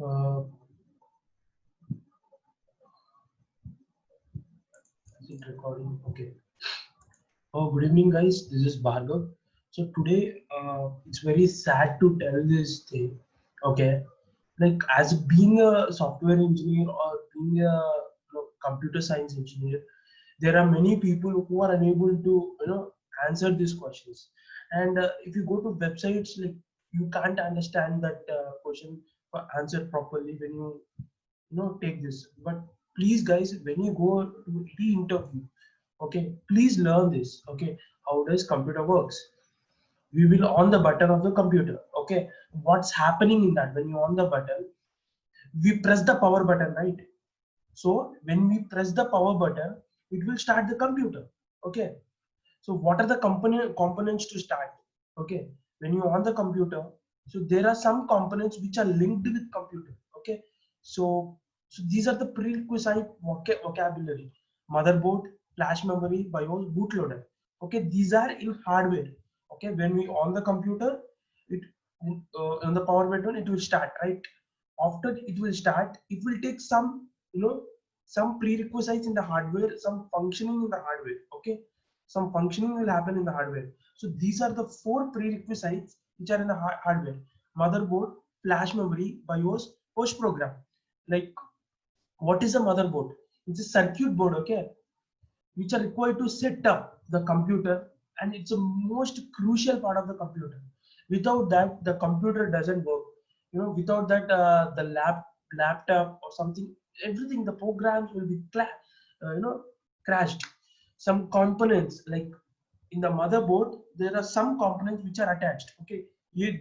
Uh, is it recording? Okay. Oh, good evening, guys. This is Bhargav. So today, it's very sad to tell this thing. Okay, like as being a software engineer or being a computer science engineer, there are many people who are unable to answer these questions. And if you go to websites, like you can't understand that question answered properly when you take this. But please, guys, when you go to any interview, okay, please learn this. Okay, how does computer works? We will on the button of the computer. Okay, what's happening in that? When you on the button, we press the power button, right? So when we press the power button, it will start the computer. Okay, so what are the components to start? Okay, when you on the computer, so there are some components which are linked with computer. Okay, so these are the prerequisite vocabulary: motherboard, flash memory, BIOS, bootloader. Okay, these are in hardware. Okay, when we on the computer, it on the power button, it will start, right? After it will start, it will take some some prerequisites in the hardware, some functioning in the hardware. Okay, some functioning will happen in the hardware. So these are the four prerequisites which are in the hardware: motherboard, flash memory, BIOS, host program. Like, what is a motherboard? It's a circuit board, okay, which are required to set up the computer, and it's a most crucial part of the computer. Without that, the computer doesn't work. Without that, the laptop or something, everything, the programs will be crashed. Some components, like in the motherboard, there are some components which are attached. Okay,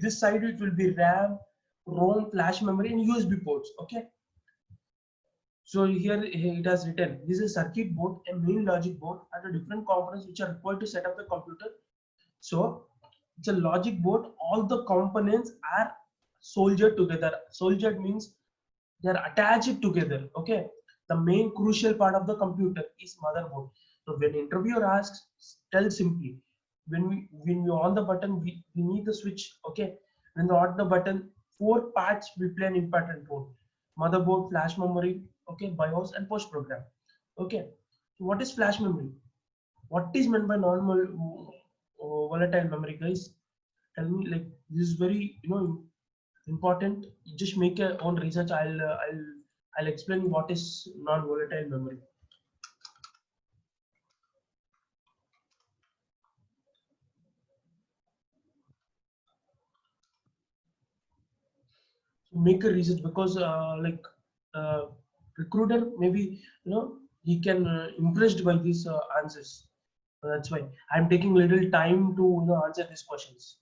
this side it will be RAM, ROM, flash memory, and USB ports. Okay, so here it has written, this is a circuit board, a main logic board, and the different components which are required to set up the computer. So it's a logic board. All the components are soldered together. Soldered means they are attached together. Okay. The main crucial part of the computer is motherboard. So when interviewer asks, tell simply, when we on the button, we need the switch. Okay. When we on the button, four parts will play an important role: motherboard, flash memory, okay, BIOS, and post program. Okay. So what is flash memory? What is meant by volatile memory, guys? Tell me. Like, this is very important. Just make your own research. I'll explain what is non-volatile memory. So make a research, because uh, recruiter, maybe he can impressed by these answers. That's why I'm taking little time to answer these questions.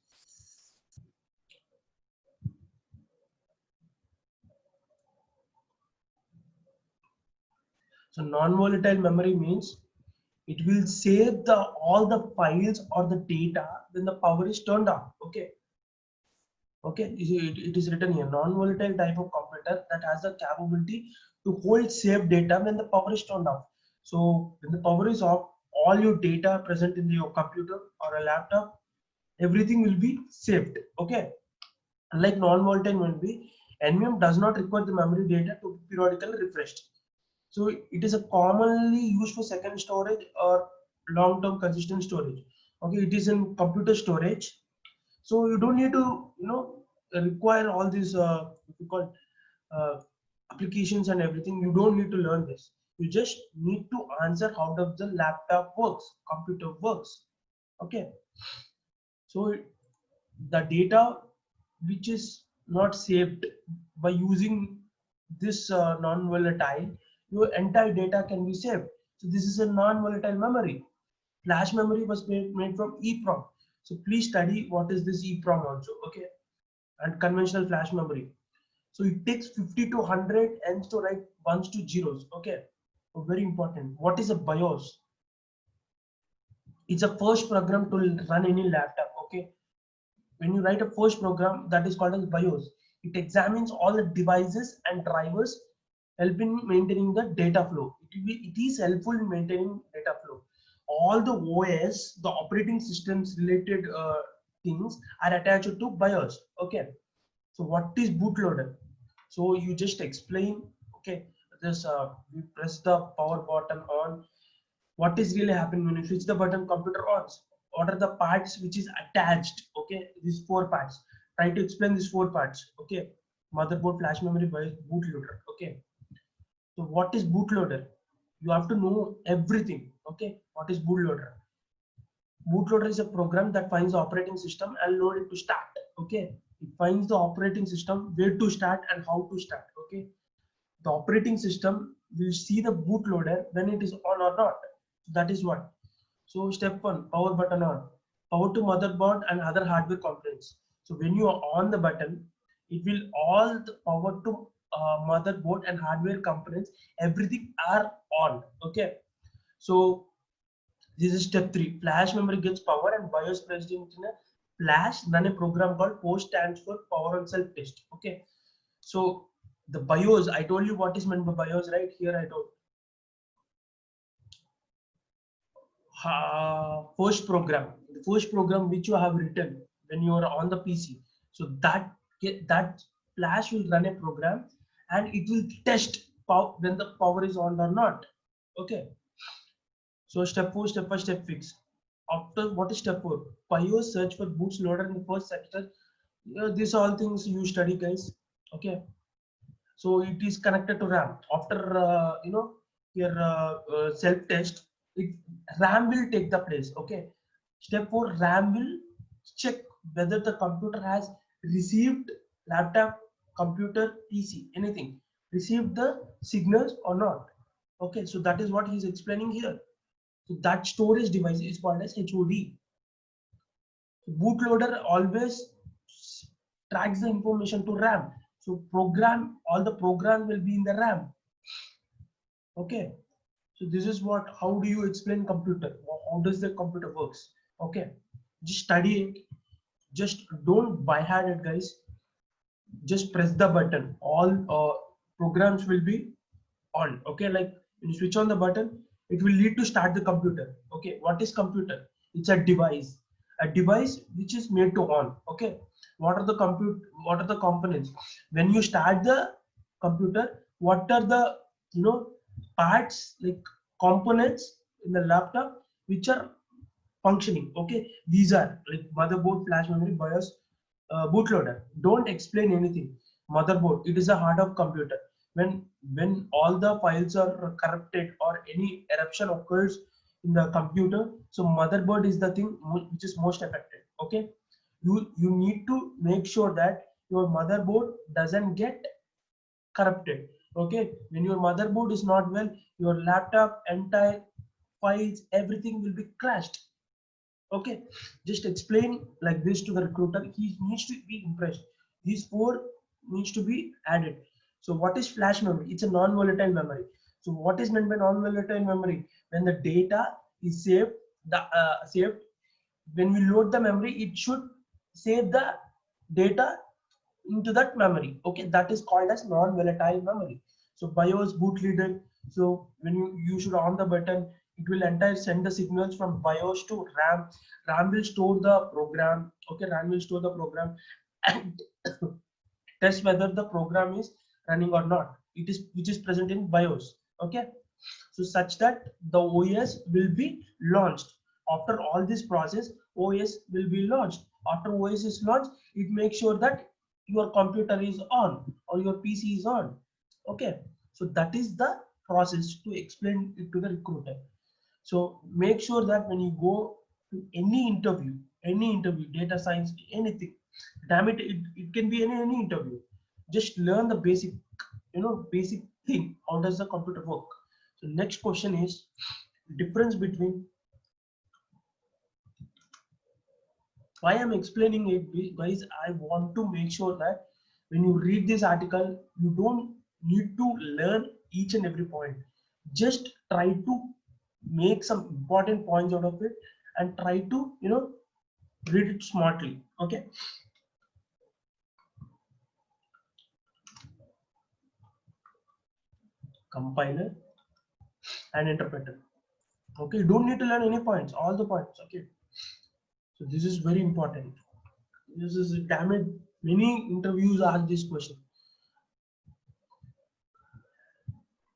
So non-volatile memory means it will save the all the files or the data when the power is turned on. Okay. Okay, it is written here: non-volatile type of computer that has the capability to hold saved data when the power is turned off. So when the power is off, all your data present in your computer or a laptop, everything will be saved. Okay, unlike non-volatile memory, NVMe does not require the memory data to be periodically refreshed. So it is a commonly used for second storage or long-term consistent storage. Okay, it is in computer storage, so you don't need to require all these what you call uh, applications and everything. You don't need to learn this. You just need to answer how does the laptop works, computer works. Okay, so the data which is not saved by using this non-volatile, your entire data can be saved. So this is a non-volatile memory. Flash memory was made from EEPROM. So please study what is this EEPROM also. Okay, and conventional flash memory. So it takes 50 to 100 ends to write ones to zeros. Okay, so very important. What is a BIOS? It's a first program to run any laptop. Okay, when you write a first program, that is called as BIOS. It examines all the devices and drivers, helping maintaining the data flow. It is helpful in maintaining data flow. All the OS, the operating systems related things are attached to BIOS. Okay, so what is bootloader? So you just explain, okay, this we press the power button on. What is really happening when you switch the button, computer on? What are the parts which is attached? Okay, these four parts. Try to explain these four parts. Okay, motherboard, flash memory, BIOS, bootloader. Okay, so what is bootloader? You have to know everything. Okay, what is bootloader? Bootloader is a program that finds the operating system and load it to start. Okay, it finds the operating system, where to start and how to start. Okay, the operating system will see the bootloader when it is on or not. That is what. So step one, power button on. Power to motherboard and other hardware components. So when you are on the button, it will all the power to motherboard and hardware components, everything are on. Okay. So this is step three. Flash memory gets power and BIOS pressed in a flash. Run a program called POST, stands for power on self test. Okay. So the BIOS, I told you what is meant by BIOS, right? Here I told first program, the first program which you have written when you are on the PC. So that flash will run a program and it will test when the power is on or not. Okay. So step four, step five, step fix. After what is step four? BIOS search for boots loader in the first sector. These all things you study, guys. Okay. So it is connected to RAM. After your self test, it RAM will take the place. Okay. Step four, RAM will check whether the computer has received, laptop, computer, PC, anything, received the signals or not. Okay, so that is what he's explaining here. So that storage device is called as HOD. Bootloader always tracks the information to RAM. So all the program will be in the RAM. Okay. So this is what, how do you explain computer? How does the computer works? Okay. Just study it. Just don't by heart it, guys. Just press the button. All programs will be on. Okay. Like when you switch on the button, it will lead to start the computer. Okay. What is computer? It's a device which is made to on. Okay. What are the components? When you start the computer, what are the, you know, parts, like components in the laptop which are functioning? Okay, these are like motherboard, flash memory, BIOS, bootloader. Don't explain anything. Motherboard, it is a heart of computer. When all the files are corrupted or any eruption occurs in the computer, so motherboard is the thing which is most affected. Okay, you need to make sure that your motherboard doesn't get corrupted. Okay, when your motherboard is not well, your laptop, entire files, everything will be crashed. Okay, just explain like this to the recruiter. He needs to be impressed. These four needs to be added. So what is flash memory? It's a non-volatile memory. So what is meant by non-volatile memory? When the data is saved, when we load the memory, it should save the data into that memory. Okay, that is called as non-volatile memory. So BIOS bootloader. So when you should on the button, it will entire send the signals from BIOS to RAM. RAM will store the program. Okay, RAM will store the program and test whether the program is running or not. It is which is present in BIOS. Okay, so such that the OS will be launched. After all this process, OS will be launched. After OS is launched, it makes sure that your computer is on or your PC is on. Okay, so that is the process to explain it to the recruiter. So make sure that when you go to any interview, data science, anything, damn it, it can be any interview. Just learn the basic, basic thing. How does the computer work? So next question is difference between, why I'm explaining it, guys. I want to make sure that when you read this article, you don't need to learn each and every point. Just try to make some important points out of it and try to, read it smartly. Okay. Compiler and interpreter. Okay, you don't need to learn any points, all the points. Okay. So this is very important. This is, damn it, many interviews ask this question.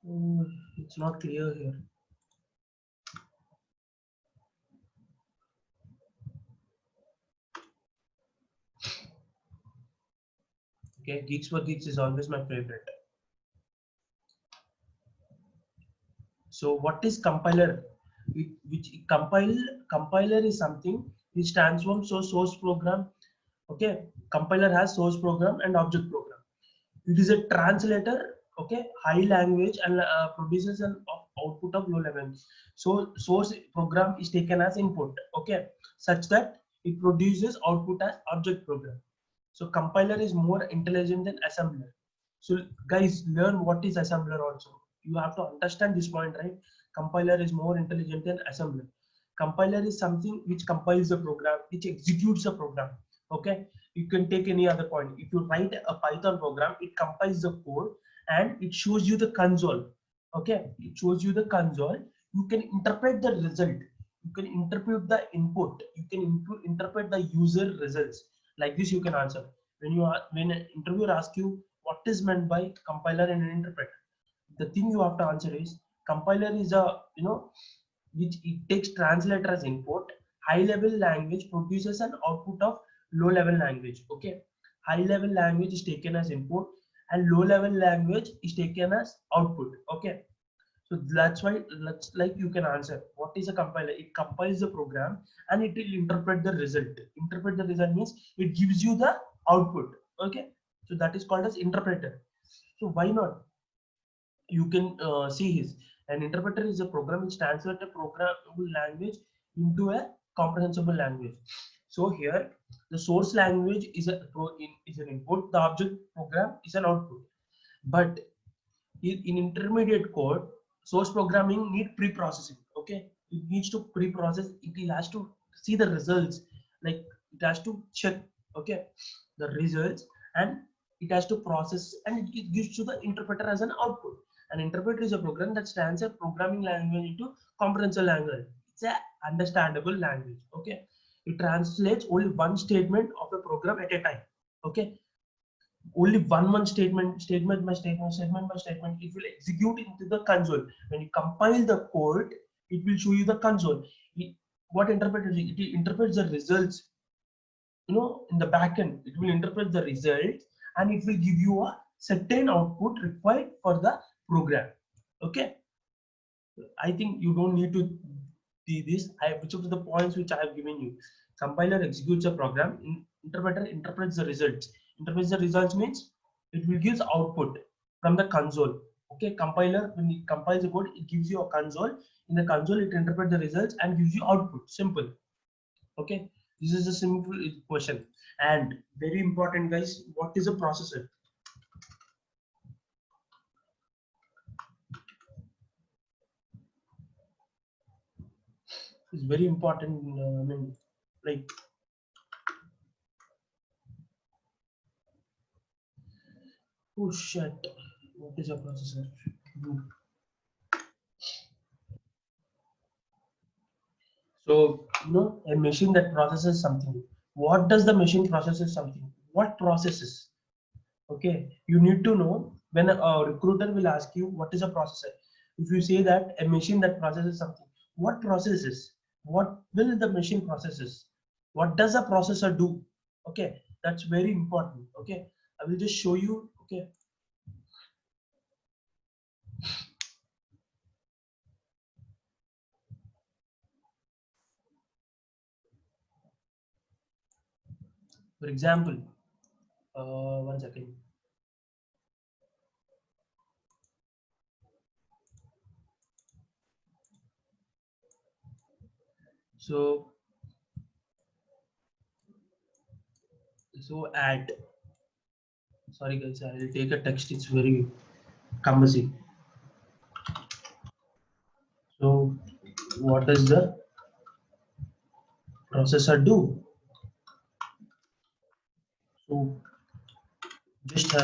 It's not clear here. Okay, Geeks for Geeks is always my favorite. So what is compiler? Compiler is something which transforms source program. Okay, compiler has source program and object program. It is a translator. Okay, high language and produces an output of low level. So source program is taken as input. Okay, such that it produces output as object program. So compiler is more intelligent than assembler. So guys, learn what is assembler also. You have to understand this point, right? Compiler is more intelligent than assembler. Compiler is something which compiles the program, which executes the program. Okay, you can take any other point. If you write a Python program, it compiles the code and it shows you the console. Okay, it shows you the console. You can interpret the result. You can interpret the input. You can interpret the user results. Like this, you can answer. When an interviewer asks you what is meant by compiler and an interpreter, the thing you have to answer is compiler is a which it takes translator as input. High level language produces an output of low level language. Okay, high level language is taken as input and low level language is taken as output. Okay, so that's why like you can answer what is a compiler. It compiles the program and it will interpret the result. Interpret the result means it gives you the output. Okay, so that is called as interpreter. So why not? You can see his an interpreter is a program which translates a programmable language into a comprehensible language. So here the source language is is an input, the object program is an output. But in intermediate code, source programming need pre-processing. Okay, it needs to pre-process. It has to see the results, like it has to check, okay, the results, and it has to process, and it gives to the interpreter as an output. An interpreter is a program that stands a programming language into comprehensible language. It's a understandable language. Okay, it translates only one statement of a program at a time. Okay, only one statement by statement, it will execute into the console. When you compile the code, it will show you the console. What interpret it interprets the results, in the backend. It will interpret the results and it will give you a certain output required for the program. Okay, I think you don't need to see this. Which of the points which I have given you. Compiler executes a program. Interpreter interprets the results. Interprets the results means it will give output from the console. Okay, compiler when it compiles the code, it gives you a console. In the console, it interprets the results and gives you output. Simple. Okay, this is a simple question. And very important, guys. What is a processor? It's very important. I mean, like. Oh shit, what is a processor? So, a machine that processes something. What does the machine processes something? What processes? Okay, you need to know when a recruiter will ask you what is a processor. If you say that a machine that processes something, what processes? What will the machine processes? What does a processor do? Okay, that's very important. Okay, I will just show you. Okay, for example, 1 second. So add. Sorry guys, I will take a text. It's very cumbersome. So what does the processor do? So just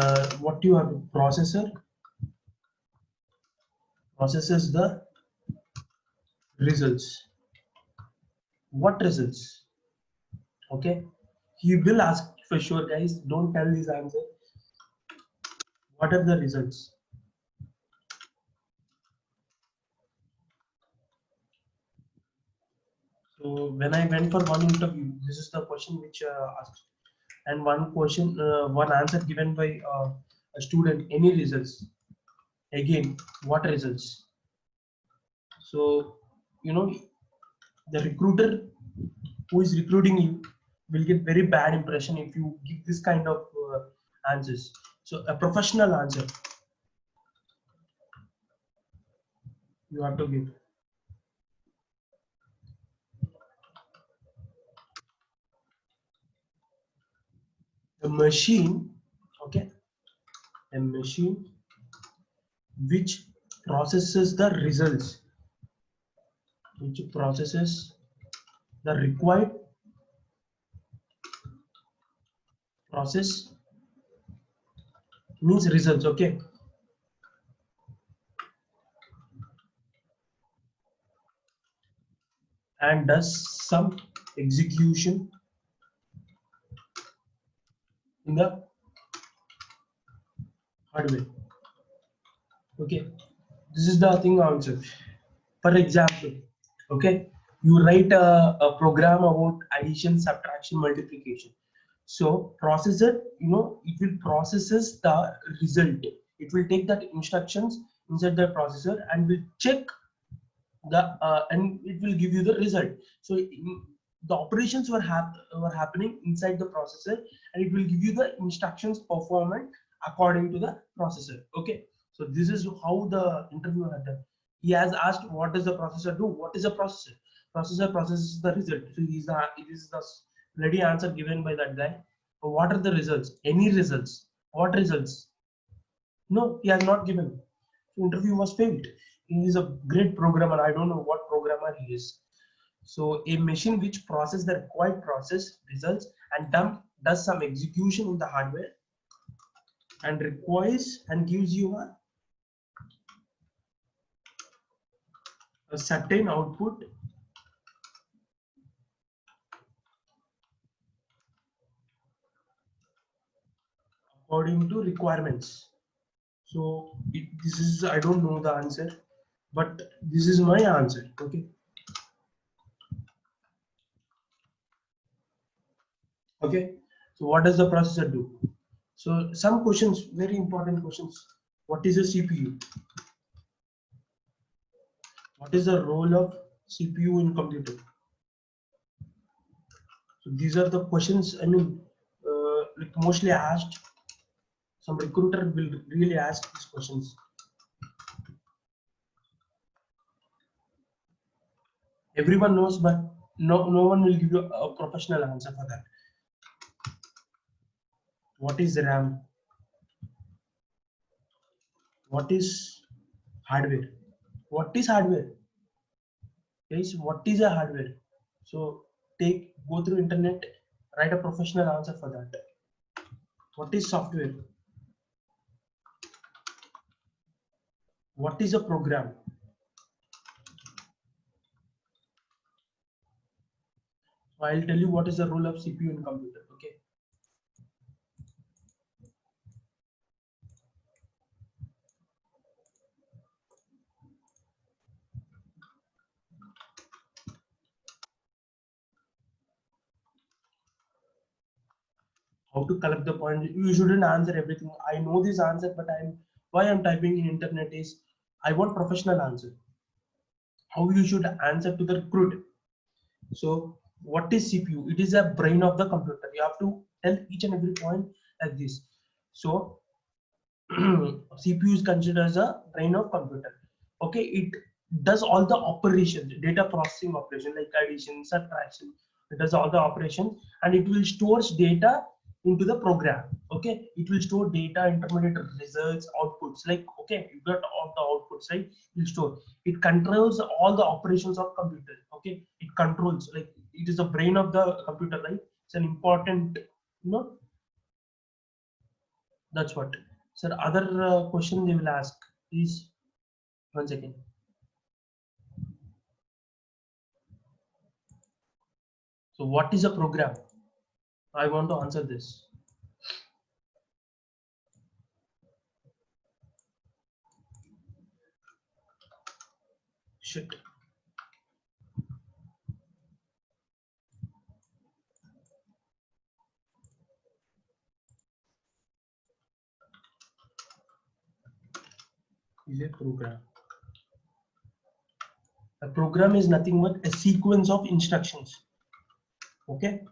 what you have processor processes the results. What results? Okay, he will ask for sure, guys. Don't tell this answer. What are the results? when I went for one interview, this is the question which asked, and one question, one answer given by a student. Any results? Again, what results? So you know, the recruiter who is recruiting you will get very bad impression if you give this kind of answers. So a professional answer you have to give. A machine, okay, a machine which processes the results, which processes the required process means results, okay. And does some execution in the hardware, okay. This is the thing answer. For example, okay, you write a program about addition, subtraction, multiplication. So processor, you know, it will processes the result. It will take that instructions inside the processor and will check the and it will give you the result. So the operations were happening inside the processor, and it will give you the instructions performant according to the processor, okay. So this is how the interviewer had done. He has asked, what does the processor do? What is a processor? Processor processes the result. So it is the ready answer given by that guy. So what are the results? Any results? What results? No, he has not given. So interview was failed. He is a great programmer. I don't know what programmer he is. So a machine which processes the required process results and does some execution in the hardware and requires and gives you a certain output according to requirements. So this is, I don't know the answer, but this is my answer, okay. Okay, so what does the processor do? So some questions, very important questions. What is a CPU? What is the role of CPU in computer? So these are the questions, I mean, like mostly asked. Some recruiter will really ask these questions. Everyone knows, but no one will give you a professional answer for that. What is RAM? What is hardware? What is hardware? Guys, what is a hardware? So go through internet, write a professional answer for that. What is software? What is a program? So I'll tell you what is the role of CPU in computer. Okay. How to collect the point? You shouldn't answer everything. I know this answer, but I'm typing in internet is I want professional answer. How you should answer to the recruit. So what is CPU? It is a brain of the computer. You have to tell each and every point like this. So CPU is considered as a brain of computer. Okay, it does all the operations, data processing operation like addition, subtraction. It does all the operations, and it will stores data into the program. Okay, it will store data, intermediate results, outputs. Like, okay, you got all the outputs, right? It will store. It controls all the operations of computer. Okay, it controls, like, it is the brain of the computer, right? It's an important, you know, that's what. Sir, other question they will ask is, one second. So what is a program? I want to answer this. Shit. is a program. A program is nothing but a sequence of instructions. Okay,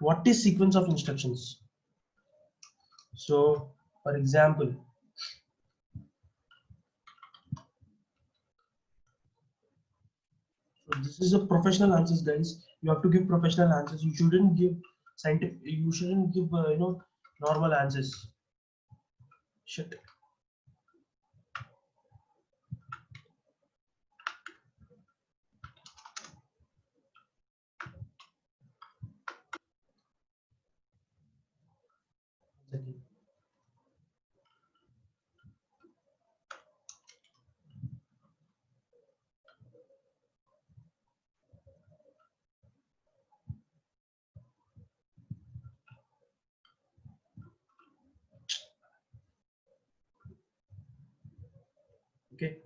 what is sequence of instructions? So for example, so this is a professional answers, guys. You have to give professional answers. You shouldn't give scientific, you shouldn't give normal answers. Shit. Okay.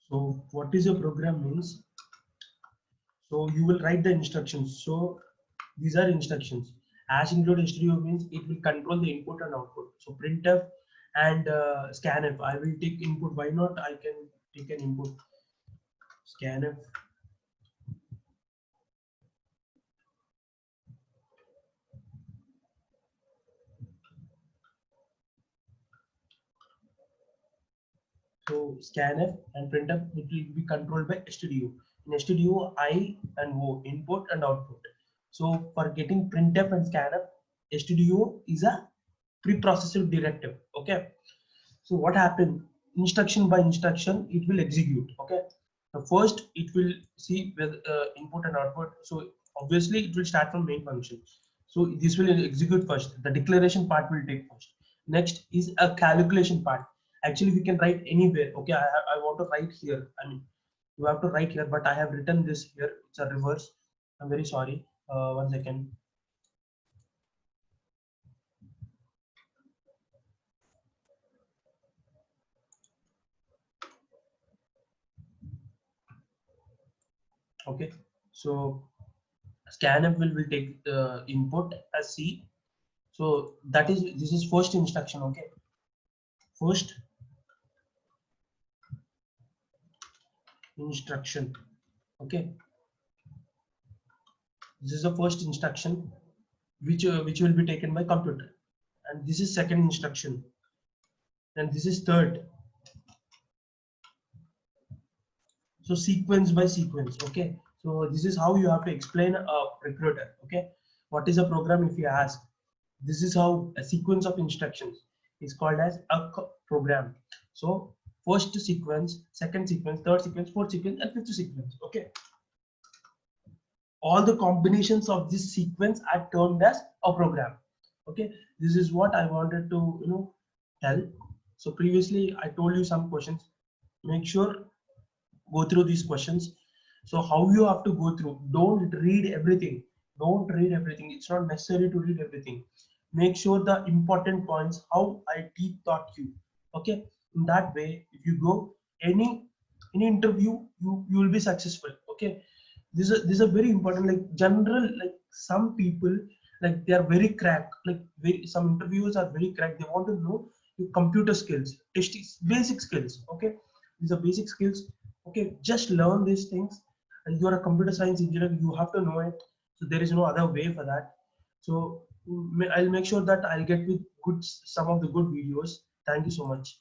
So what is a program means? So you will write the instructions. So these are instructions. Hash include HTTO means it will control the input and output. So printf and scanf. I will take input. Why not? I can take an input. Scanf. So scanf and printf it will be controlled by HTTO. In HTTO, I and O input and output. So for getting printf and scanf, HTTO is a preprocessor directive. Okay. So what happened? Instruction by instruction, it will execute. Okay. The first, it will see with input and output. So obviously, it will start from main function. So this will execute first. The declaration part will take first. Next is a calculation part. Actually, we can write anywhere. Okay, I want to write here. I mean, you have to write here, but I have written this here. It's a reverse. I'm very sorry. 1 second. Okay, so scanf will take the input as C. So that is this is first instruction. Okay, first instruction. Okay, this is the first instruction which will be taken by computer, and this is second instruction, and this is third. So sequence by sequence. Okay, so this is how you have to explain a recruiter. Okay, what is a program? If you ask, this is how a sequence of instructions is called as a program. So first sequence, second sequence, third sequence, fourth sequence, and fifth sequence. Okay, all the combinations of this sequence are termed as a program. Okay, this is what I wanted to tell. So previously I told you some questions. Make sure go through these questions. So how you have to go through, don't read everything, don't read everything, it's not necessary to read everything. Make sure the important points how I teach taught you. Okay, in that way if you go any interview, you will be successful. Okay, this is a very important, like general, like some people, like they are very crack, like some interviewers are very crack, they want to know your computer skills, basic skills. Okay, these are basic skills. Okay, just learn these things, and you are a computer science engineer, you have to know it. So there is no other way for that. So I'll make sure that I'll get with good some of the good videos. Thank you so much.